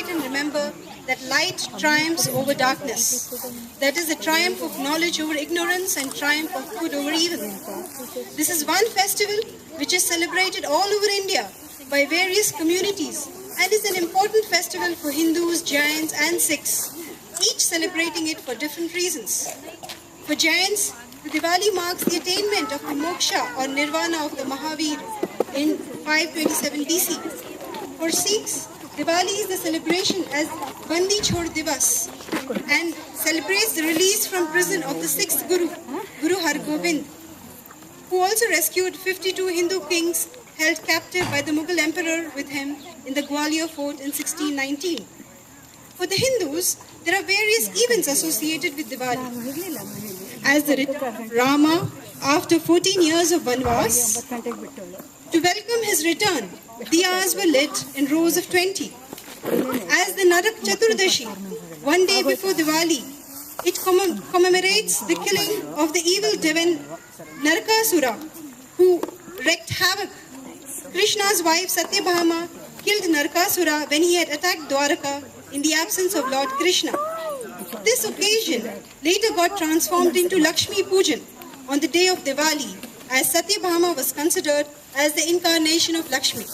celebrate and remember that light triumphs over darkness. That is the triumph of knowledge over ignorance and triumph of good over evil. This is one festival which is celebrated all over India by various communities and is an important festival for Hindus, Jains and Sikhs, each celebrating it for different reasons. For Jains, the Diwali marks the attainment of the moksha or nirvana of the Mahavir in 527 BC. For Sikhs, Diwali is the celebration as Bandi Chhod Divas and celebrates the release from prison of the sixth Guru, Guru Har Gobind, who also rescued 52 Hindu kings held captive by the Mughal emperor with him in the Gwalior fort in 1619. For the Hindus, there are various events associated with Diwali. As the Rama, after 14 years of Vanvas, to welcome his return, diyas were lit in rows of 20. As the Narak Chaturdashi, one day before Diwali, it commemorates the killing of the evil demon Narakasura, who wreaked havoc. Krishna's wife Satyabhama killed Narakasura when he had attacked Dwaraka in the absence of Lord Krishna. This occasion later got transformed into Lakshmi Pujan on the day of Diwali, as Satyabhama was considered as the incarnation of Lakshmi.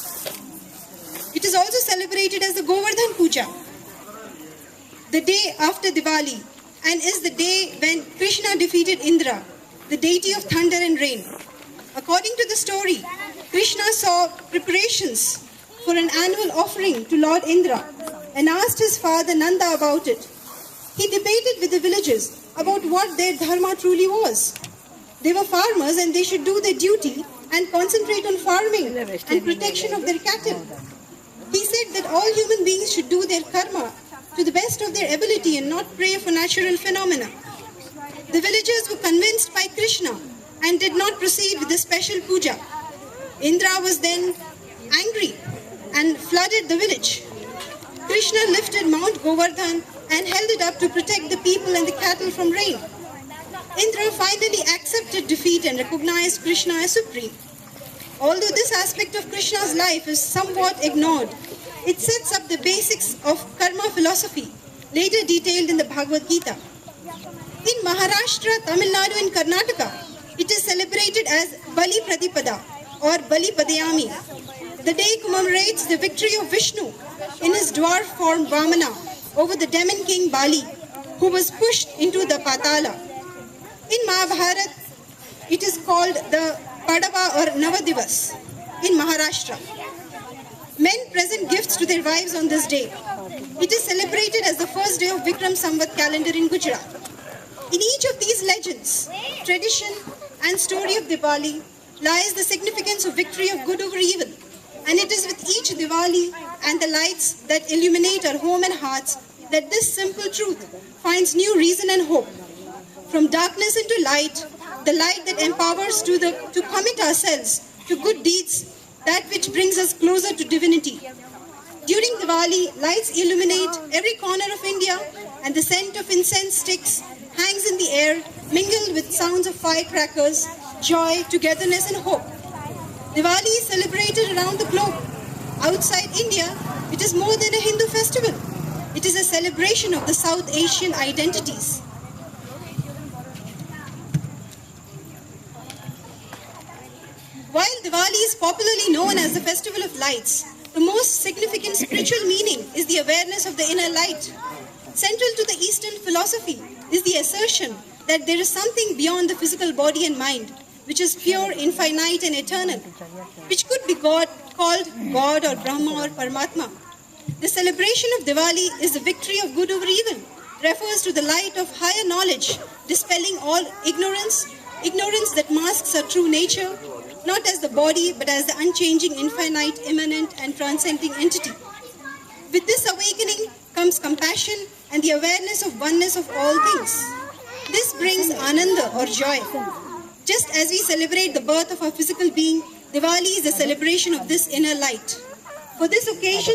It is also celebrated as the Govardhan Puja, the day after Diwali, and is the day when Krishna defeated Indra, the deity of thunder and rain. According to the story, Krishna saw preparations for an annual offering to Lord Indra and asked his father Nanda about it. He debated with the villagers about what their dharma truly was. They were farmers and they should do their duty and concentrate on farming and protection of their cattle. He said that all human beings should do their karma to the best of their ability and not pray for natural phenomena. The villagers were convinced by Krishna and did not proceed with the special puja. Indra was then angry and flooded the village. Krishna lifted Mount Govardhan and held it up to protect the people and the cattle from rain. Indra finally accepted defeat and recognized Krishna as supreme. Although this aspect of Krishna's life is somewhat ignored, it sets up the basics of karma philosophy, later detailed in the Bhagavad Gita. In Maharashtra, Tamil Nadu and Karnataka, it is celebrated as Bali Pradipada or Bali Padayami. The day commemorates the victory of Vishnu in his dwarf form Vamana over the demon king Bali, who was pushed into the Patala. In Mahabharata, it is called the Padava or Navadivas in Maharashtra. Men present gifts to their wives on this day. It is celebrated as the first day of Vikram Samvat calendar in Gujarat. In each of these legends, tradition and story of Diwali lies the significance of victory of good over evil. And it is with each Diwali and the lights that illuminate our home and hearts that this simple truth finds new reason and hope. From darkness into light, the light that empowers to commit ourselves to good deeds, that which brings us closer to divinity. During Diwali, lights illuminate every corner of India and the scent of incense sticks hangs in the air, mingled with sounds of firecrackers, joy, togetherness and hope. Diwali is celebrated around the globe. Outside India, it is more than a Hindu festival. It is a celebration of the South Asian identities. While Diwali is popularly known as the Festival of Lights, the most significant spiritual meaning is the awareness of the inner light. Central to the Eastern philosophy is the assertion that there is something beyond the physical body and mind, which is pure, infinite and eternal, which could be called God or Brahma or Paramatma. The celebration of Diwali is the victory of good over evil, refers to the light of higher knowledge, dispelling all ignorance that masks our true nature, not as the body, but as the unchanging, infinite, immanent, and transcending entity. With this awakening comes compassion and the awareness of oneness of all things. This brings ananda or joy. Just as we celebrate the birth of our physical being, Diwali is a celebration of this inner light. For this occasion,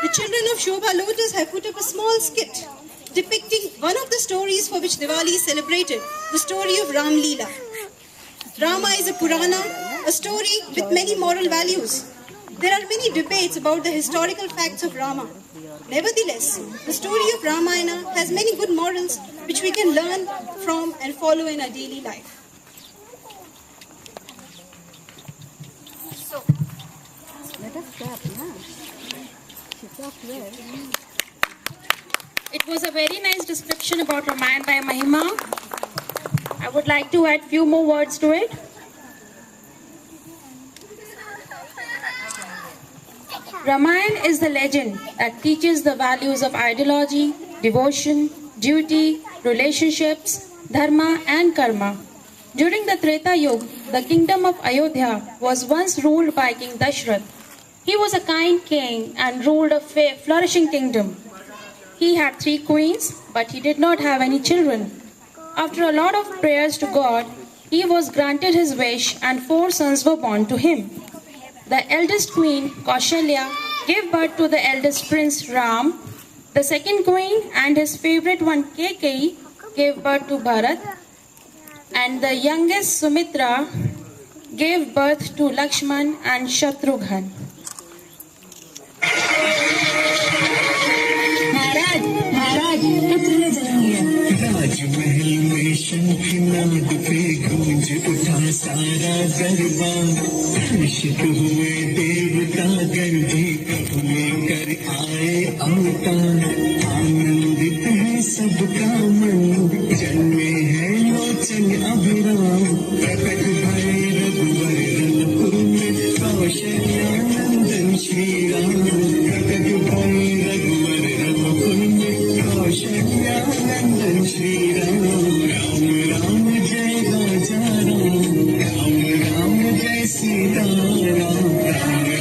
the children of Sobha Lotus have put up a small skit depicting one of the stories for which Diwali is celebrated, the story of Lila. Rama is a Purana, a story with many moral values. There are many debates about the historical facts of Rama. Nevertheless, the story of Ramayana has many good morals which we can learn from and follow in our daily life. So, let us start, It was a very nice description about Ramayana by Mahima. I would like to add few more words to it. Ramayana is the legend that teaches the values of ideology, devotion, duty, relationships, dharma and karma. During the Treta Yuga, the kingdom of Ayodhya was once ruled by King Dashrath. He was a kind king and ruled a flourishing kingdom. He had 3 queens, but he did not have any children. After a lot of prayers to God, he was granted his wish and 4 sons were born to him. The eldest queen, Kaushalya, gave birth to the eldest prince, Ram. The second queen and his favorite one, Kaikeyi, gave birth to Bharat. And the youngest, Sumitra, gave birth to Lakshman and Shatrughan. राजमहल में शंखनाद पे गूंज उठा सारा दरबार ऋषिक हुए देवता गर्भे प्रभु लेकर आए अवतार आनंदित है सबका मन जन्मे है लोचन अभिराम प्रकट भय रघुवर रनपुर में कौशल्यानंदन श्री राम प्रकट भय रघुवर रनपुर में कौशल्यानंदन श्री राम राम राम जय राजा राम राम जय सीता राम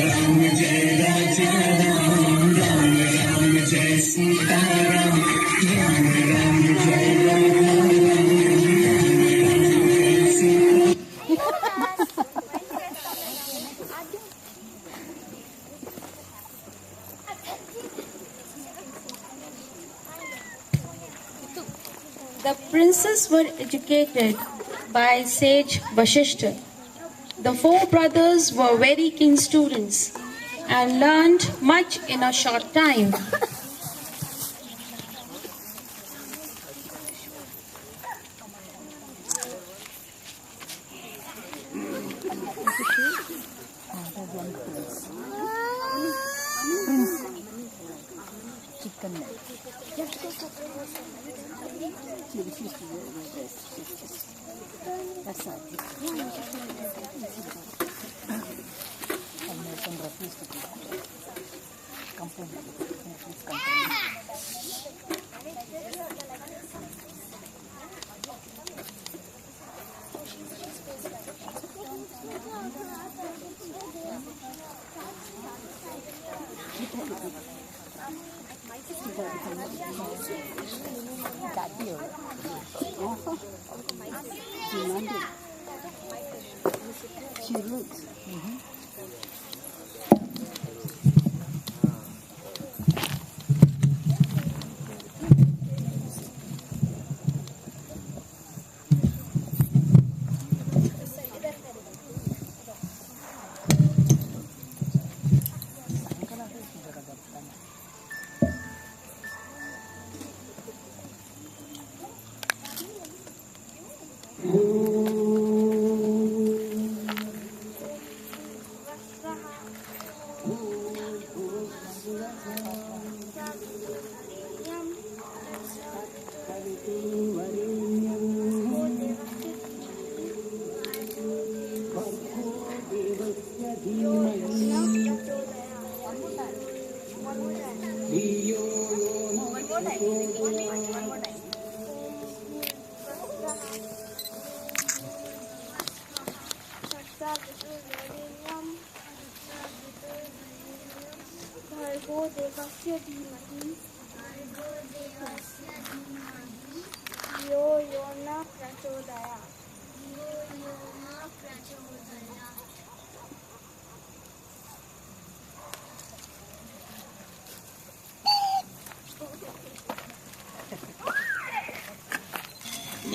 राम जय राजा राम जय सीता राम राम जय राजा जय Sita. The princes were educated by sage Vashishta. The 4 brothers were very keen students and learned much in a short time.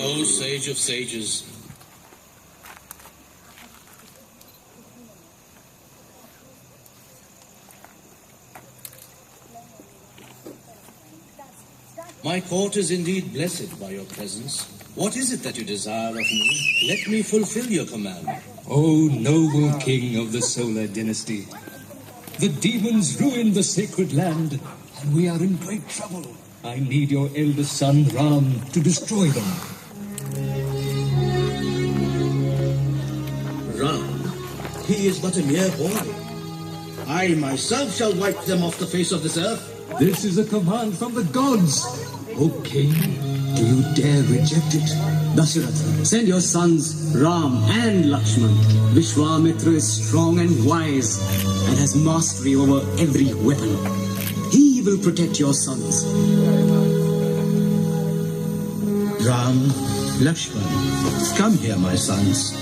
O sage of sages, My court is indeed blessed by your presence. What is it that you desire of me? Let me fulfill your command. O noble king of the solar dynasty, the demons ruined the sacred land, and we are in great trouble. I need your eldest son, Ram, to destroy them. Ram, he is but a mere boy. I myself shall wipe them off the face of this earth. This is a command from the gods. O king, do you dare reject it? Dasharatha, send your sons Ram and Lakshman. Vishwamitra is strong and wise and has mastery over every weapon. He will protect your sons. Ram, Lakshman, come here, my sons.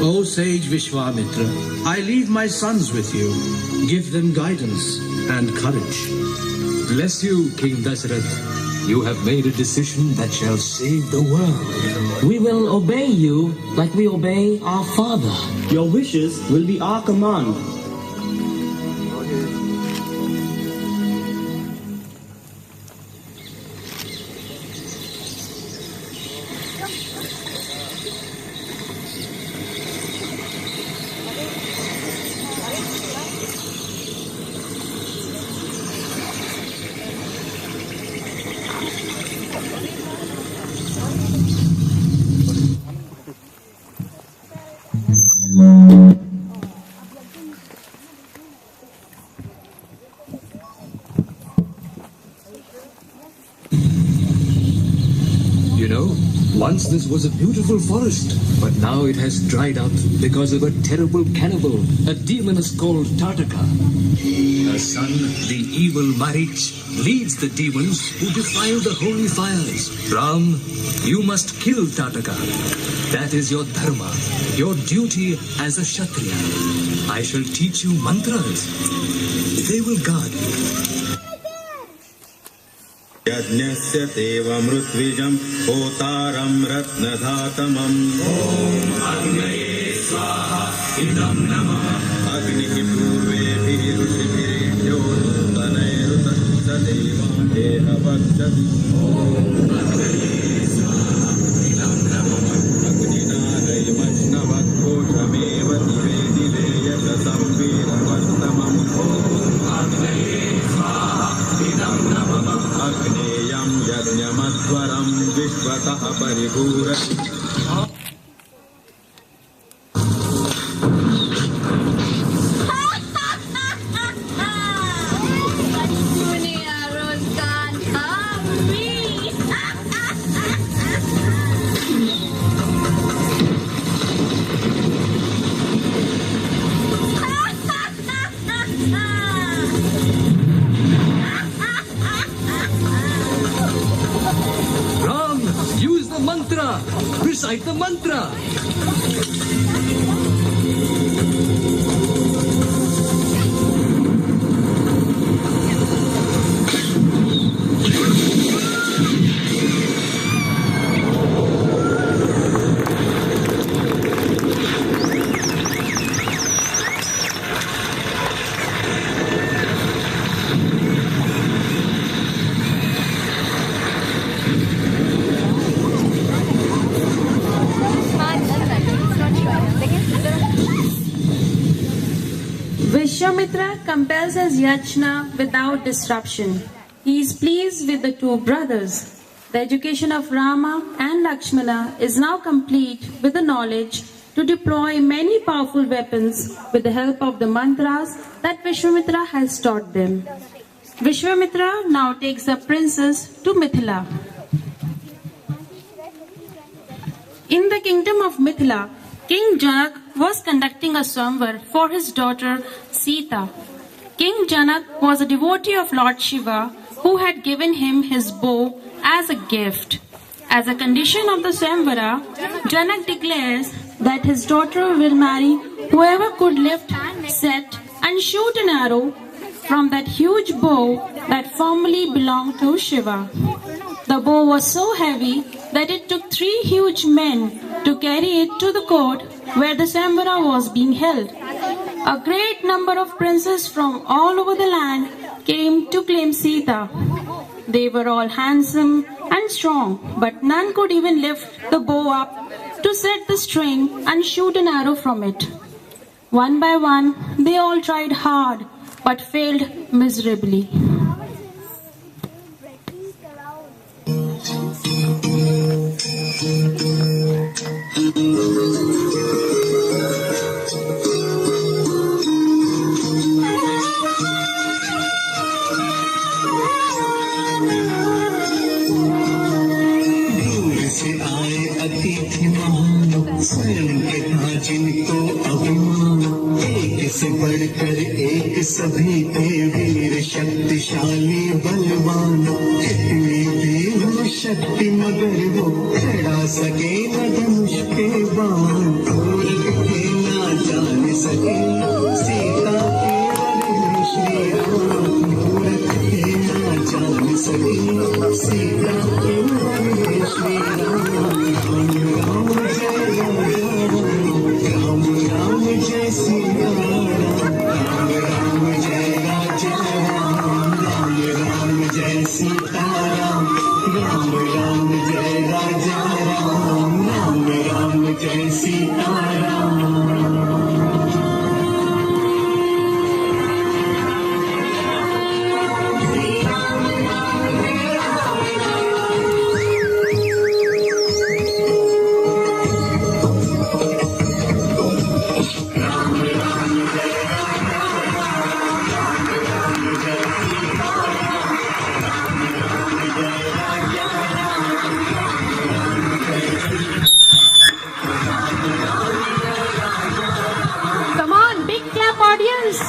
O sage Vishwamitra, I leave my sons with you. Give them guidance and courage. Bless you, King Dasharatha. You have made a decision that shall save the world. We will obey you like we obey our father. Your wishes will be our command. You know, once this was a beautiful forest, but now it has dried up because of a terrible cannibal, a demoness called Tataka. Her son, the evil Marich, leads the demons who defile the holy fires. Ram, you must kill Tataka. That is your dharma, your duty as a Kshatriya. I shall teach you mantras. They will guard you. यज्ञस्य तेवमृत्विजं होतारं रत्नधातमम् ॐ अग्नये स्वाहा इदं नमः अग्निः पूर्वेभिः ऋषिभिरेभ्यो नूतनैरुतस्तदेवादेह वर्चति ॐ अग्नये स्वाहा इदं नमः अग्निना दैवज्ञवद्घोषमेव दिवे दिवे यशसं वीरवर्तमम् ॐ अग्नये स्वाहा इदं नमः अग्नेयं यज्ञमध्वरं विश्वतः परिपूरति Ram, use the mantra. Recite the mantra. Vishwamitra compels his yajna without disruption. He is pleased with the two brothers. The education of Rama and Lakshmana is now complete with the knowledge to deploy many powerful weapons with the help of the mantras that Vishwamitra has taught them. Vishwamitra now takes the princess to Mithila. In the kingdom of Mithila, King Janak was conducting a samvar for his daughter Sita. King Janak was a devotee of Lord Shiva who had given him his bow as a gift. As a condition of the samvara, Janak declares that his daughter will marry whoever could lift, set and shoot an arrow from that huge bow that formerly belonged to Shiva. The bow was so heavy that it took 3 huge men to carry it to the court where the samvara was being held. A great number of princes from all over the land came to claim Sita. They were all handsome and strong, but none could even lift the bow up to set the string and shoot an arrow from it. One by one, they all tried hard, but failed miserably. जिनको अभिमान एक से बढ़कर एक सभी थे वीर शक्तिशाली बलवान कितनी भी हो शक्ति मगर वो खड़ा सके न धनुष के बाण दूर के ना जान सके सीता के रण श्री राम दूर के ना जान सके सीता के रण श्री राम राम जय राम राम जय सिया राम राम जय राजा राम राम जय सीता राम राम जय राजा राम राम जय Sita Come on, big clap audience.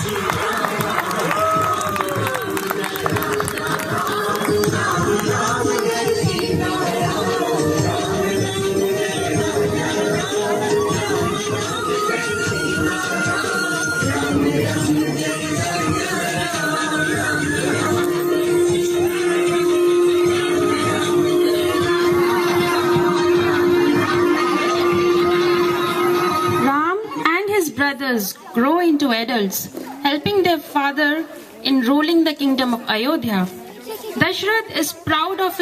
Brothers grow into adults, helping their father in ruling the kingdom of Ayodhya. Dashrath is proud of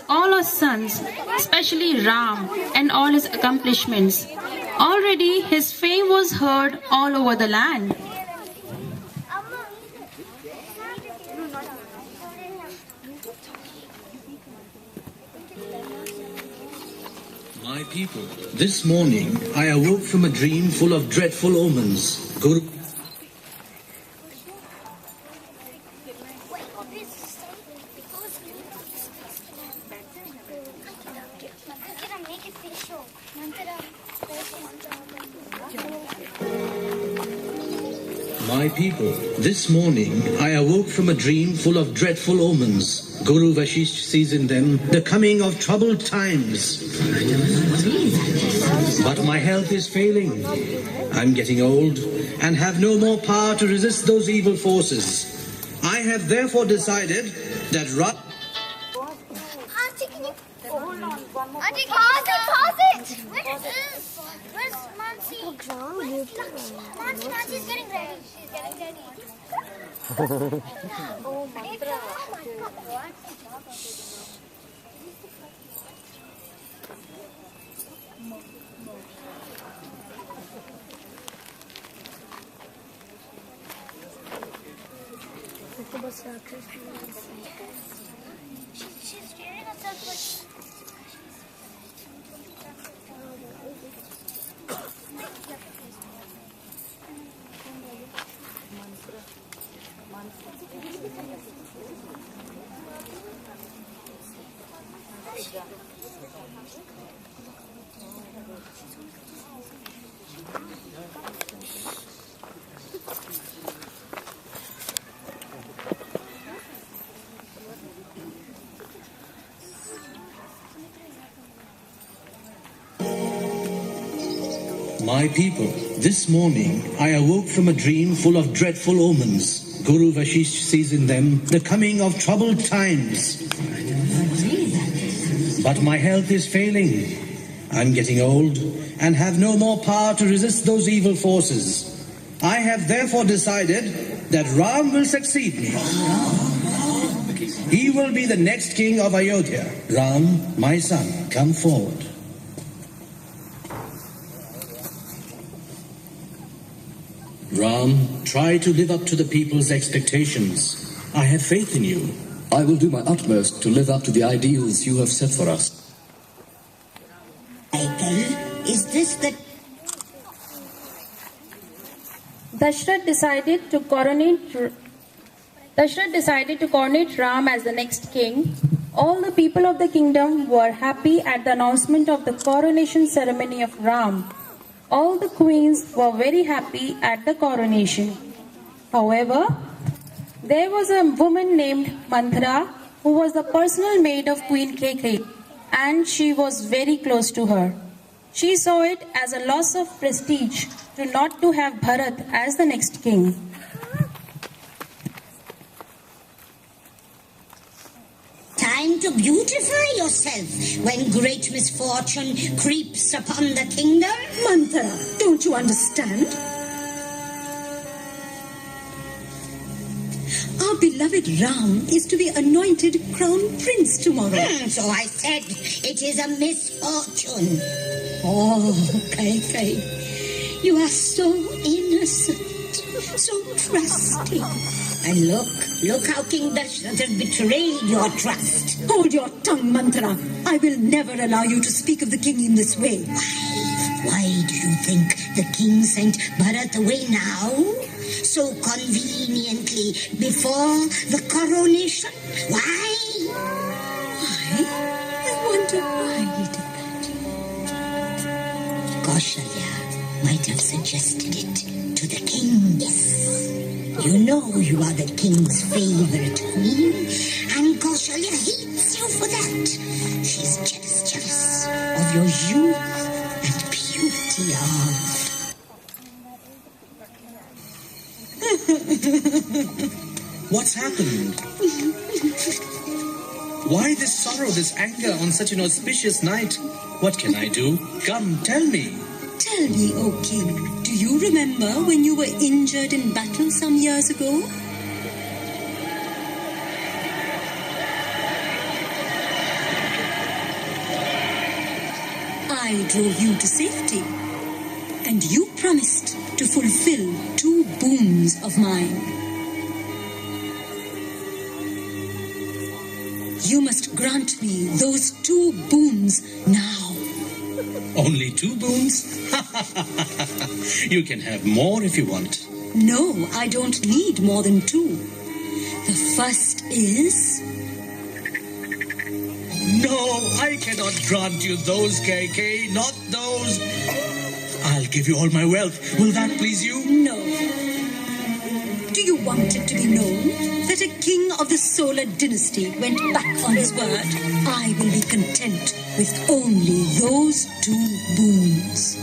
all his sons, especially Ram and all his accomplishments. Already his fame was heard all over the land. My people, this morning I awoke from a dream full of dreadful omens. Guru My people, this morning I awoke from a dream full of dreadful omens. Guru Vashisht sees in them the coming of troubled times. But my health is failing. I'm getting old and have no more power to resist those evil forces. I have therefore decided that Auntie, can you hold on? Auntie, pause it! Where's Mansi? Mansi's getting ready. She's getting ready. Oh, mantra. What? She's scaring herself. My people, this morning I awoke from a dream full of dreadful omens. Guru Vashisht sees in them the coming of troubled times. But my health is failing. I'm getting old and have no more power to resist those evil forces. I have therefore decided that Ram will succeed me. He will be the next king of Ayodhya. Ram, my son, come forward. Ram, try to live up to the people's expectations. I have faith in you. I will do my utmost to live up to the ideals you have set for us. Is this the... Dashrath decided to coronate Ram as the next king. All the people of the kingdom were happy at the announcement of the coronation ceremony of Ram. All the queens were very happy at the coronation. However, there was a woman named Manthara who was the personal maid of Queen Kaikeyi, and she was very close to her. She saw it as a loss of prestige to not to have Bharat as the next king. Time to beautify yourself when great misfortune creeps upon the kingdom? Manthara, don't you understand? Our beloved Ram is to be anointed crown prince tomorrow. So I said it is a misfortune. Oh, Kaikeyi, you are so innocent, so trusting. And look how King Dashrath has betrayed your trust. Hold your tongue, Manthara. I will never allow you to speak of the king in this way. Why do you think the king sent Bharat away now? So conveniently before the coronation? Why? I wonder why he did that. Kaushalya might have suggested it to the king. Yes. You know you are the king's favorite queen, and Kaushalya hates you for that. She's jealous of your youth and beauty. What's happened? Why this sorrow, this anger on such an auspicious night? What can I do? Come, tell me. Tell me, O king, do you remember when you were injured in battle some years ago? I drove you to safety, and you promised to fulfill 2 boons of mine. You must grant me those 2 boons now. Only 2 boons? You can have more if you want. No, I don't need more than 2. The first is... No, I cannot grant you those, Kaikeyi, not those. I'll give you all my wealth. Will that please you? No. Do you want it to be known that a king of the Solar dynasty went back on his word? I will be content with only those 2 boons.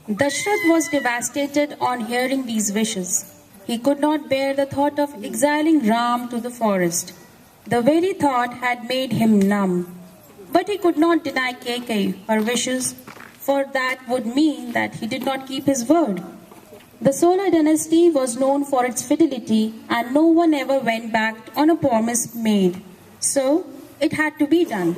Dashrath was devastated on hearing these wishes. He could not bear the thought of exiling Ram to the forest. The very thought had made him numb. But he could not deny Kaikeyi her wishes, for that would mean that he did not keep his word. The Solar dynasty was known for its fidelity, and no one ever went back on a promise made. So, it had to be done.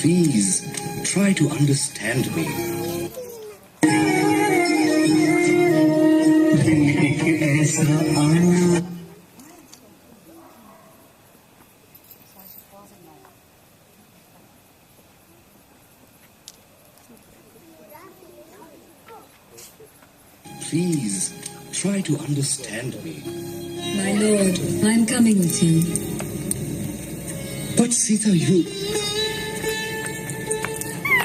Please, try to understand me. Please, try to understand me. My lord, I am coming with you. But Sita, you...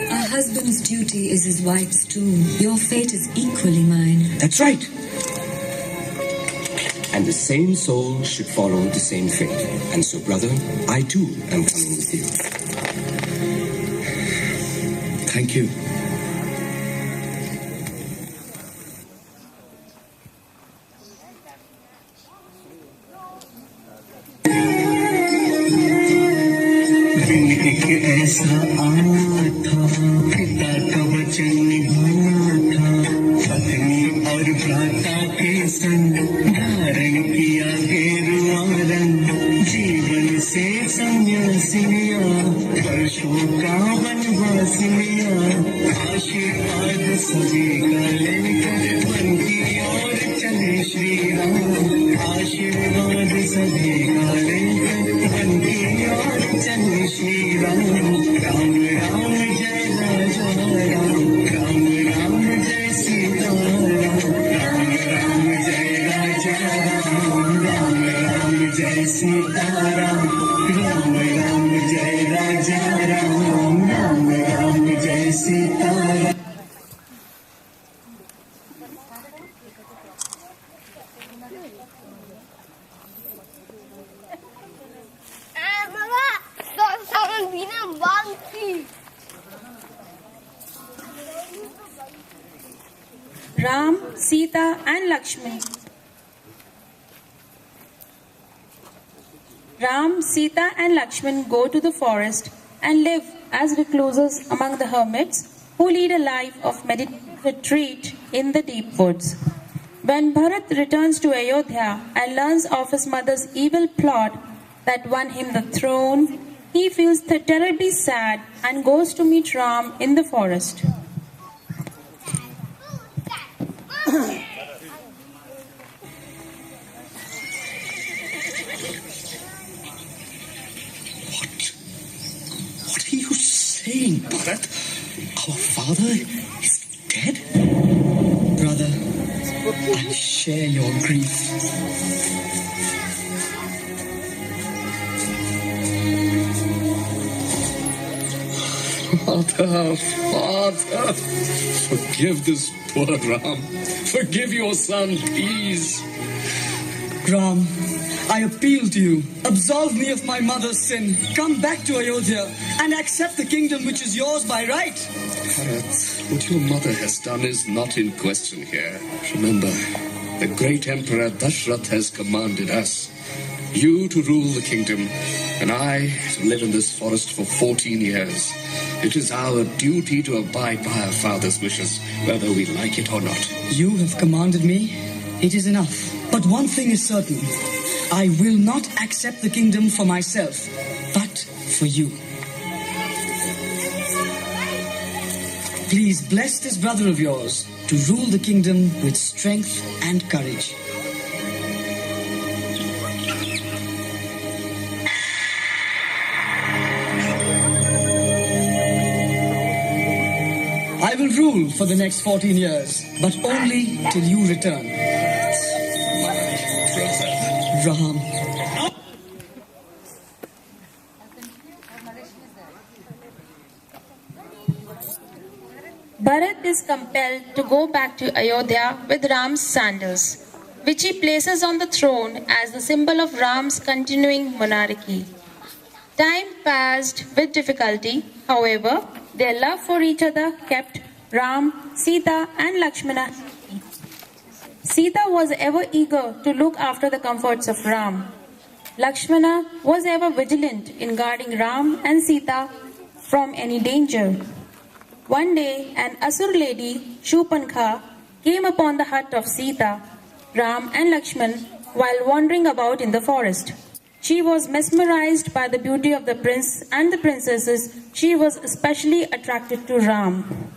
A husband's duty is his wife's too. Your fate is equally mine. That's right. And the same soul should follow the same fate. And so, brother, I too am coming with you. Thank you. एक ऐसा आना था, पिता का वचन निभाना था, पत्नी और भ्राता के संग धारण किया गेरुआ रंग, जीवन से संन्यास लिया, वर्षों का वनवास लिया, आशीर्वाद सभी का लेकर वन की ओर चले श्री राम, आशीर्वाद सभी का लेकर वन की ओर चले श्री राम, राम राम जय राजा राम, राम राम जय सीता राम, राम राम जय राजा राम, राम राम जय सीता राम, राम राम जय राजा राम, राम राम जय Sita Ram. Ram, Sita and Lakshman. Ram, Sita and Lakshman go to the forest and live as recluses among the hermits who lead a life of meditative retreat in the deep woods. When Bharat returns to Ayodhya and learns of his mother's evil plot that won him the throne, he feels terribly sad and goes to meet Ram in the forest. What are you saying, Bharat? Our father is dead? Brother, I share your grief. Father, Father, forgive this poor Ram. Forgive your son, please. Ram, I appeal to you. Absolve me of my mother's sin. Come back to Ayodhya and accept the kingdom which is yours by right. Bharat, what your mother has done is not in question here. Remember, the great emperor Dashrath has commanded us, you to rule the kingdom, and I to live in this forest for 14 years. It is our duty to abide by our father's wishes, whether we like it or not. You have commanded me. It is enough. But one thing is certain. I will not accept the kingdom for myself, but for you. Please bless this brother of yours to rule the kingdom with strength and courage. I will rule for the next 14 years, but only till you return. Ram. Bharat is compelled to go back to Ayodhya with Ram's sandals, which he places on the throne as the symbol of Ram's continuing monarchy. Time passed with difficulty, however, their love for each other kept Ram, Sita and Lakshmana happy. Sita was ever eager to look after the comforts of Ram. Lakshmana was ever vigilant in guarding Ram and Sita from any danger. One day, an Asur lady, Shupankha, came upon the hut of Sita, Ram and Lakshman while wandering about in the forest. She was mesmerized by the beauty of the prince and the princesses. She was especially attracted to Ram.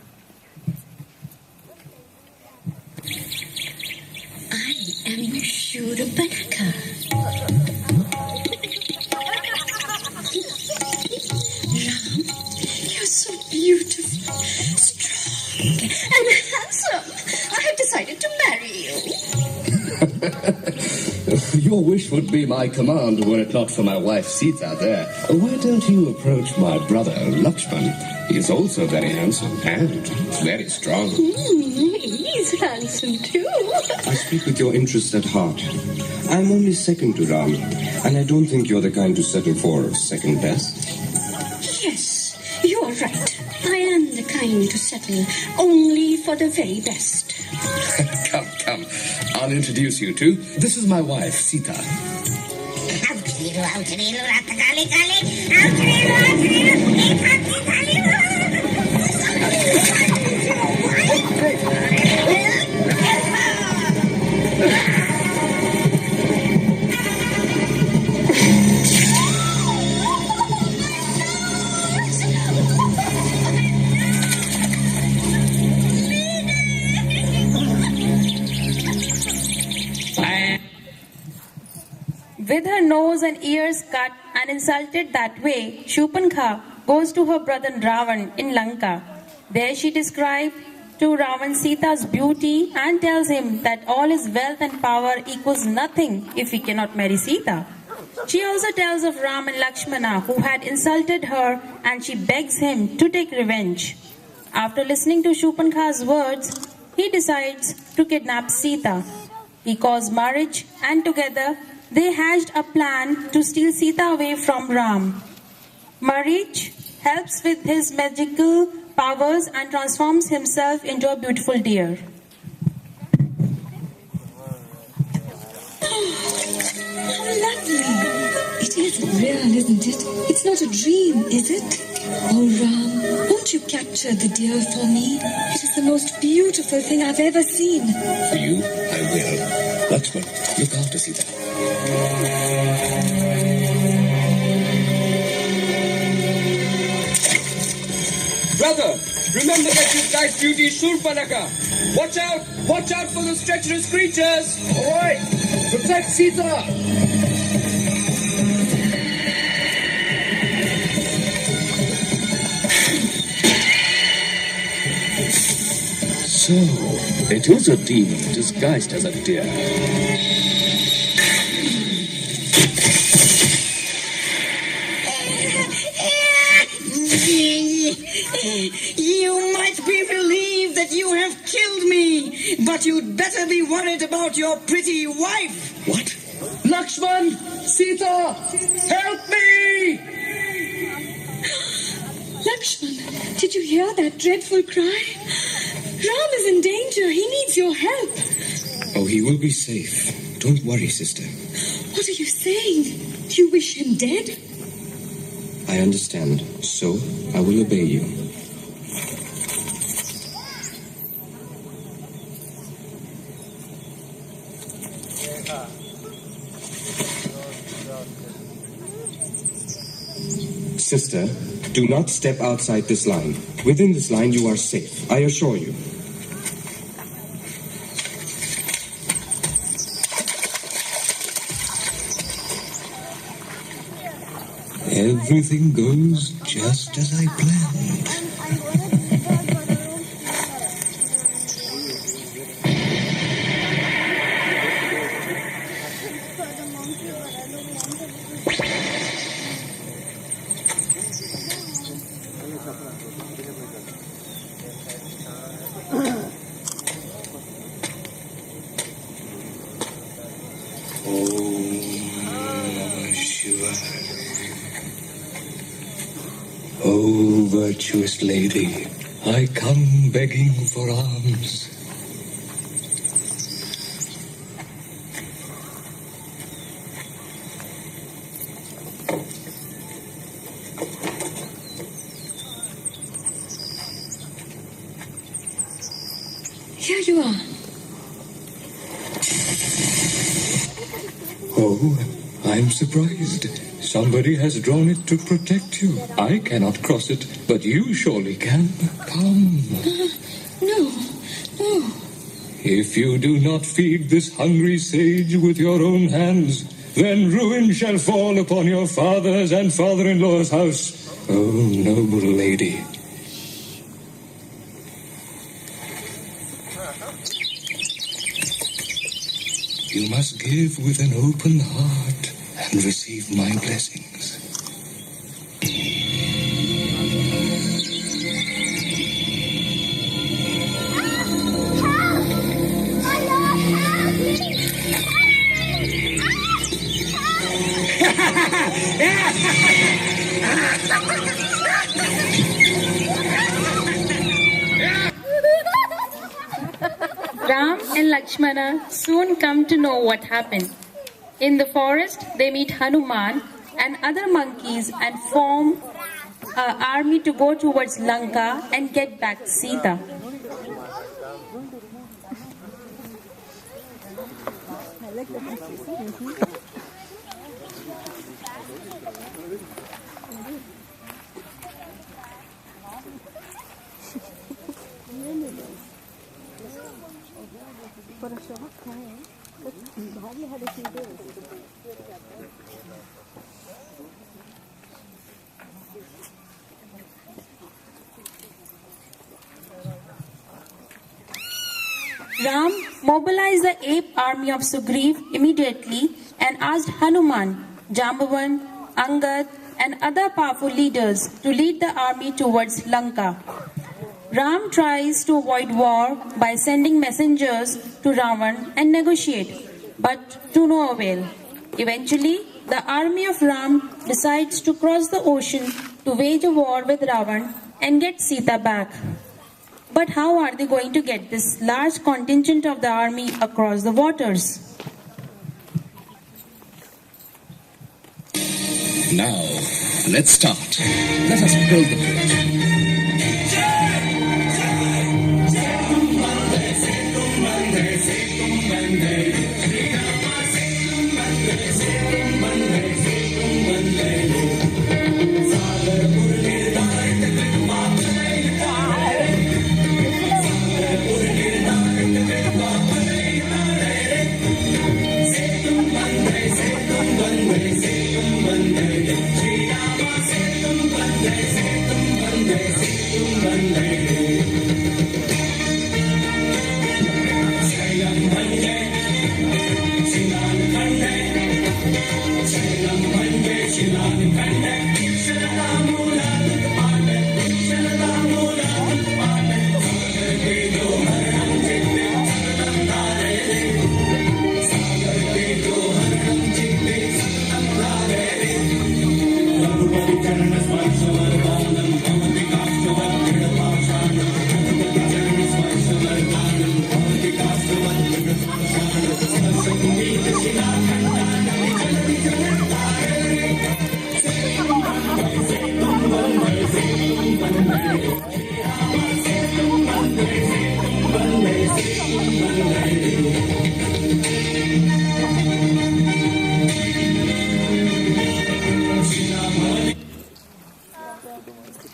I am Shurpankhah. Ram, you're so beautiful, strong, and handsome. I have decided to marry you. Your wish would be my command were it not for my wife Sita there. Why don't you approach my brother Lakshman? He is also very handsome and very strong. He's handsome too. I speak with your interests at heart. I'm only second to Ram, and I don't think you're the kind to settle for second best. Yes, you're right. I am the kind to settle only for the very best. Come, come. I'll introduce you two. This is my wife, Sita. nose and ears cut and insulted that way, Shurpankhar goes to her brother Ravan in Lanka. There she describes to Ravan Sita's beauty and tells him that all his wealth and power equals nothing if he cannot marry Sita. She also tells of Ram and Lakshmana who had insulted her, and she begs him to take revenge. After listening to Shurpankhar's words, he decides to kidnap Sita. He calls marriage, and together they hatched a plan to steal Sita away from Ram. Marriage helps with his magical powers and transforms himself into a beautiful deer. How lovely! It is real, isn't it? It's not a dream, is it? Oh, Ram, won't you capture the deer for me? It is the most beautiful thing I've ever seen. For you, I will. Lakshman, look after Sita. Brother, remember that you died beauty Shurpankhar. Watch out! Watch out for those treacherous creatures! All right, protect Sita! So, it is a demon disguised as a deer. You might be relieved that you have killed me, but you'd better be worried about your pretty wife. What? Lakshman! Sita! Help me! Lakshman, did you hear that dreadful cry? Ram is in danger. He needs your help. Oh, he will be safe. Don't worry, sister. What are you saying? Do you wish him dead? I understand. So, I will obey you. Sister, do not step outside this line. Within this line, you are safe. I assure you. Everything goes just as I planned. Oh, virtuous lady, I come begging for alms. Here you are. Oh, I'm surprised. Somebody has drawn it to protect you. I cannot cross it, but you surely can. Come. No. If you do not feed this hungry sage with your own hands, then ruin shall fall upon your father's and father-in-law's house. Oh, noble lady. You must give with an open heart and receive my blessings. Ram and Lakshmana soon come to know what happened. In the forest, they meet Hanuman and other monkeys and form an army to go towards Lanka and get back Sita. Para show, Ram mobilized the ape army of Sugriv immediately and asked Hanuman, Jambavan, Angad, and other powerful leaders to lead the army towards Lanka. Ram tries to avoid war by sending messengers to Ravan and negotiate, but to no avail. Eventually, the army of Ram decides to cross the ocean to wage a war with Ravan and get Sita back. But how are they going to get this large contingent of the army across the waters? Now, let's start. Let us build the bridge.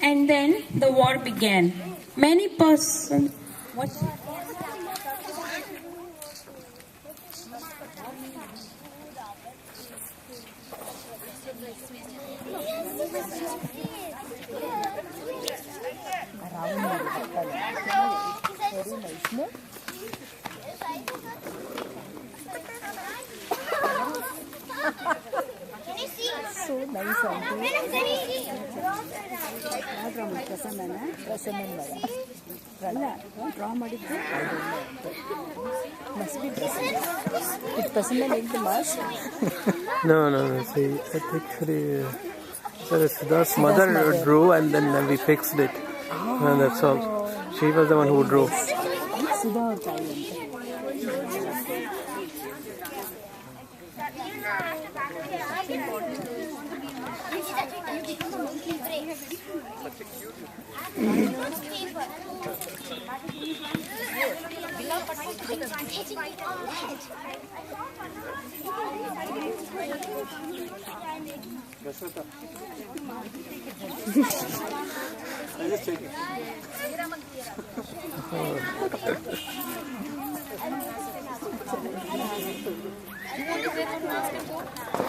And then the war began. Many persons... What? So nice must be present. It doesn't make the mask. No. See, I actually Siddharth's mother drew, and then we fixed it. And that's all. She was the one who drew.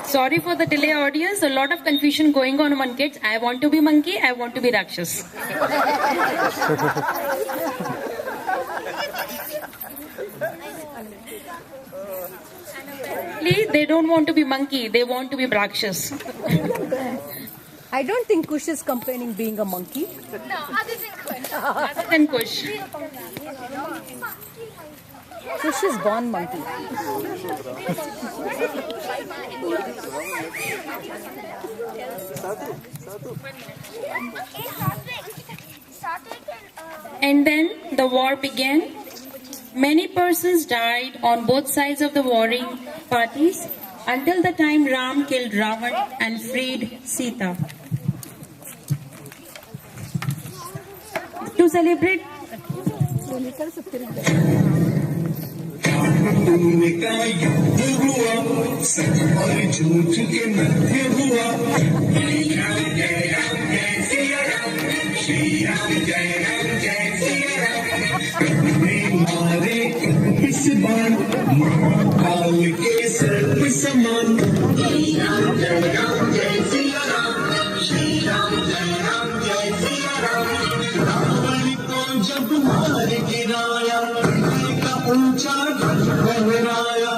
Sorry for the delay, audience. A lot of confusion going on among kids. I want to be monkey. I want to be Rakshas. They don't want to be monkey. They want to be Rakshas. I don't think Kush is complaining being a monkey. No, other than Kush. Other than Kush. Kush is born monkey. And then the war began. Many persons died on both sides of the warring parties until the time Ram killed Ravan and freed Sita. To celebrate ऊंचा ध्वज फहराया।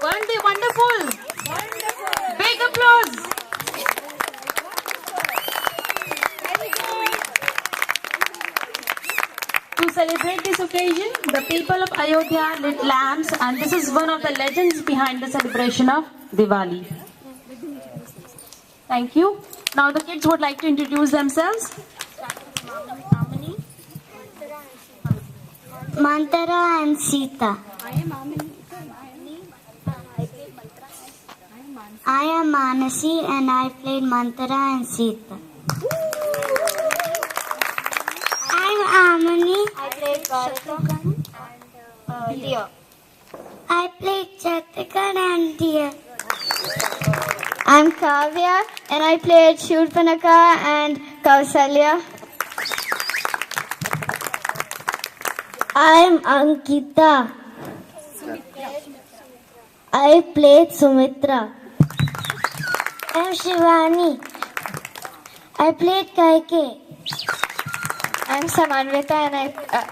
Weren't they wonderful? Big applause. To celebrate this occasion, the people of Ayodhya lit lamps, and this is one of the legends behind the celebration of Diwali. Thank you. Now the kids would like to introduce themselves. Mantara and Sita. I am Manasi and I played Mantara and Sita. I'm Amani. I played Shatakan and Leo. I played Shatakan and Leo. I'm Kavya and I played Shurpanaka and Kausalya. I'm Ankita. I played Sumitra. I'm Shivani. I played Kaike. I'm Samanvita and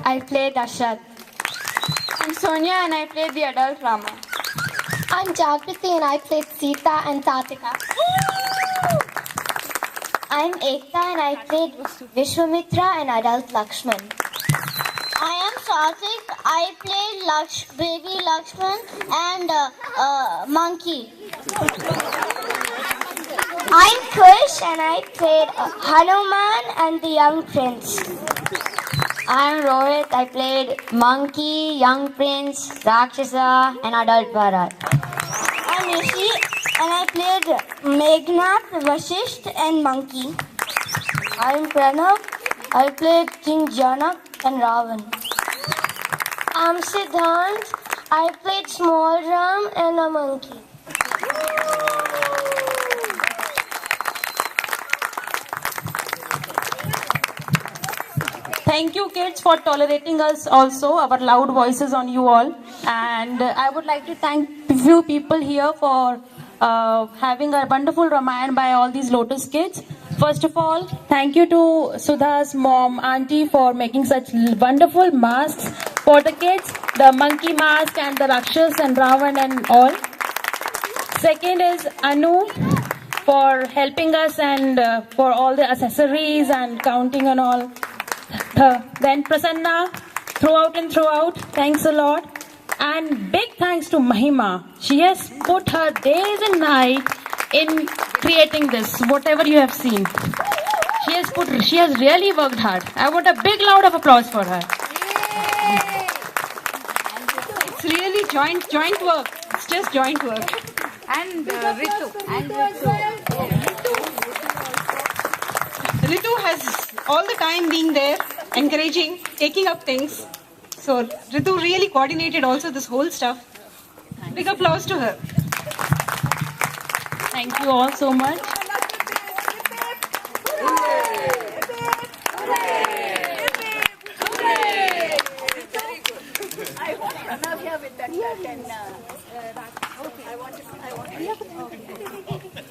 I played Ashad. I'm Sonia and I played the adult Rama. I'm Jagriti and I played Sita and Tatika. I'm Ekta and I played Vishwamitra and adult Lakshman. I am Satvik. I played baby Lakshman and monkey. I'm Kush and I played Hanuman and the young prince. I'm Rohit. I played monkey, young prince, Rakshasa and adult Bharat. I'm Rishi and I played Meghnad, Vashisht and monkey. I'm Pranav. I played King Janak and Ravan. I'm Siddhant. I played small ram and a monkey. Thank you kids for tolerating us also, our loud voices on you all. And I would like to thank a few people here for having a wonderful Ramayana by all these Lotus kids. First of all, thank you to Sudha's mom, auntie, for making such wonderful masks for the kids, the monkey mask and the Rakshas and Ravan and all. Second is Anu for helping us and for all the accessories and counting and all. Then Prasanna, throughout and throughout, thanks a lot. And big thanks to Mahima. She has put her days and night in creating this, whatever you have seen. She has really worked hard. I want a big round of applause for her. It's really joint work. It's just joint work. And Ritu. Ritu has all the time being there, encouraging, taking up things. So Ritu really coordinated also this whole stuff. Big applause to her. Thank you all so much.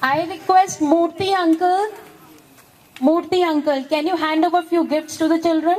I request Murthy uncle, can you hand over a few gifts to the children?